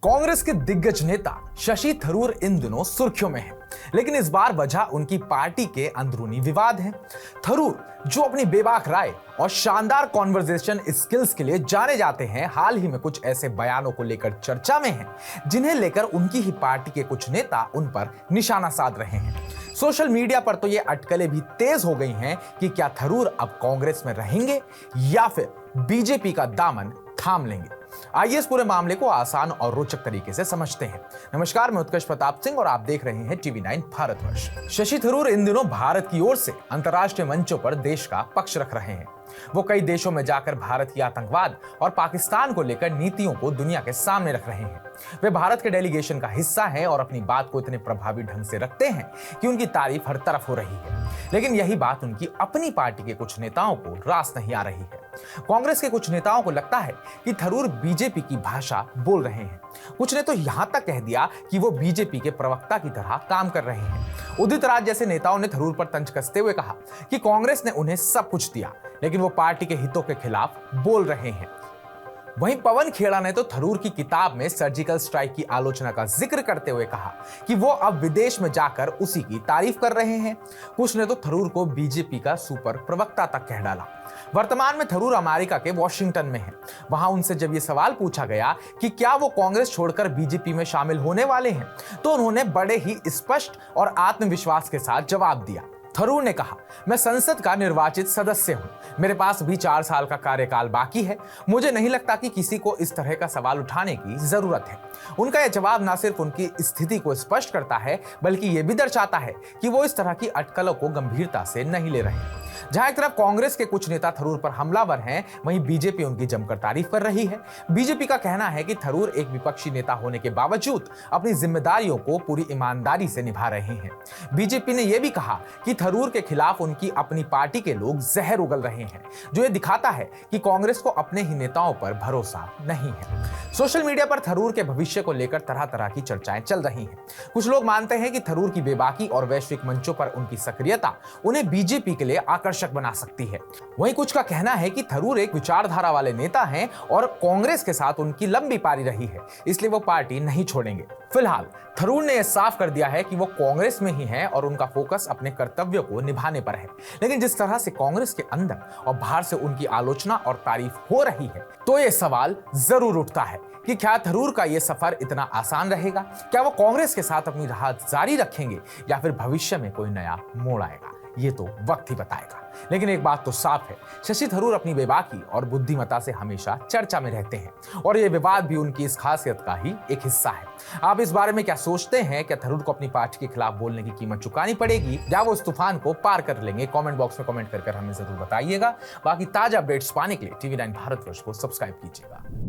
कांग्रेस के दिग्गज नेता शशि थरूर इन दिनों सुर्खियों में हैं, लेकिन इस बार वजह उनकी पार्टी के अंदरूनी विवाद है। थरूर, जो अपनी बेबाक राय और शानदार कॉन्वर्सेशन स्किल्स के लिए जाने जाते हैं, हाल ही में कुछ ऐसे बयानों को लेकर चर्चा में हैं, जिन्हें लेकर उनकी ही पार्टी के कुछ नेता उन पर निशाना साध रहे हैं। सोशल मीडिया पर तो ये अटकलें भी तेज हो गई हैं कि क्या थरूर अब कांग्रेस में रहेंगे या फिर बीजेपी का दामन थाम लेंगे। आइए इस पूरे मामले को आसान और रोचक तरीके से समझते हैं। नमस्कार, मैं उत्कर्ष प्रताप सिंह और आप देख रहे हैं TV9 भारतवर्ष। शशि थरूर इन दिनों भारत की ओर से अंतर्राष्ट्रीय मंचों पर देश का पक्ष रख रहे हैं। वो कई देशों में जाकर भारत की आतंकवाद और पाकिस्तान को लेकर नीतियों को दुनिया के सामने रख रहे हैं। वे भारत के डेलीगेशन का हिस्सा हैं और अपनी बात को इतने प्रभावी ढंग से रखते हैं कि उनकी तारीफ हर तरफ हो रही है। लेकिन यही बात उनकी अपनी पार्टी के कुछ नेताओं को रास नहीं आ रही है। कांग्रेस के कुछ नेताओं को लगता है कि थरूर बीजेपी की भाषा बोल रहे हैं। कुछ ने तो यहां तक कह दिया कि वो बीजेपी के प्रवक्ता की तरह काम कर रहे हैं। उदित राज जैसे नेताओं ने थरूर पर तंज कसते हुए कहा कि कांग्रेस ने उन्हें सब कुछ दिया, लेकिन वो पार्टी के हितों के खिलाफ बोल रहे हैं। वहीं पवन खेड़ा ने तो थरूर की किताब में सर्जिकल स्ट्राइक की आलोचना का जिक्र करते हुए कहा कि वो अब विदेश में जाकर उसी की तारीफ कर रहे हैं। कुछ ने तो थरूर को बीजेपी का सुपर प्रवक्ता तक कह डाला। वर्तमान में थरूर अमेरिका के वॉशिंगटन में हैं। वहां उनसे जब ये सवाल पूछा गया कि क्या वो कांग्रेस छोड़कर बीजेपी में शामिल होने वाले हैं, तो उन्होंने बड़े ही स्पष्ट और आत्मविश्वास के साथ जवाब दिया। थरूर ने कहा, मैं संसद का निर्वाचित सदस्य हूं, मेरे पास भी 4 साल का कार्यकाल बाकी है। मुझे नहीं लगता कि किसी को इस तरह का सवाल उठाने की जरूरत है। उनका यह जवाब न सिर्फ उनकी स्थिति को स्पष्ट करता है, बल्कि यह भी दर्शाता है कि वो इस तरह की अटकलों को गंभीरता से नहीं ले रहे। जहां एक तरफ कांग्रेस के कुछ नेता थरूर पर हमलावर हैं, वहीं बीजेपी उनकी जमकर तारीफ कर रही है। बीजेपी का कहना है कि थरूर एक विपक्षी नेता होने के बावजूद अपनी जिम्मेदारियों को पूरी ईमानदारी से निभा रहे हैं। बीजेपी ने यह भी कहा कि थरूर के खिलाफ उनकी अपनी पार्टी के लोग जहर उगल रहे हैं, जो ये दिखाता है कि कांग्रेस को अपने ही नेताओं पर भरोसा नहीं है। सोशल मीडिया पर थरूर के भविष्य को लेकर तरह तरह की चर्चाएं चल रही हैं। कुछ लोग मानते हैं कि थरूर की बेबाकी और वैश्विक मंचों पर उनकी सक्रियता उन्हें बीजेपी के लिए आकर्षक बना सकती है। वहीं कुछ का कहना है कि थरूर एक विचारधारा वाले नेता हैं और कांग्रेस के साथ उनकी लंबी पारी रही है, इसलिए वो पार्टी नहीं छोड़ेंगे। फिलहाल थरूर ने यह साफ कर दिया है कि वो कांग्रेस में ही हैं और उनका फोकस अपने कर्तव्यों को निभाने पर है। लेकिन जिस तरह से कांग्रेस के अंदर और बाहर से उनकी आलोचना और तारीफ हो रही है, तो यह सवाल जरूर उठता है कि क्या थरूर का यह सफर इतना आसान रहेगा? क्या वो कांग्रेस के साथ अपनी राह जारी रखेंगे या फिर भविष्य में कोई नया मोड़ आएगा? ये तो वक्त ही बताएगा। लेकिन एक बात तो साफ है, शशि थरूर अपनी बेबाकी और बुद्धिमत्ता से हमेशा चर्चा में रहते हैं और ये विवाद भी उनकी इस खासियत का ही एक हिस्सा है। आप इस बारे में क्या सोचते हैं? क्या थरूर को अपनी पार्टी के खिलाफ बोलने की कीमत चुकानी पड़ेगी या वो इस तूफान को पार कर लेंगे? कमेंट बॉक्स में कमेंट कर हमें जरूर बताइएगा। बाकी ताजा अपडेट्स पाने के लिए TV9 भारतवर्ष को सब्सक्राइब कीजिएगा।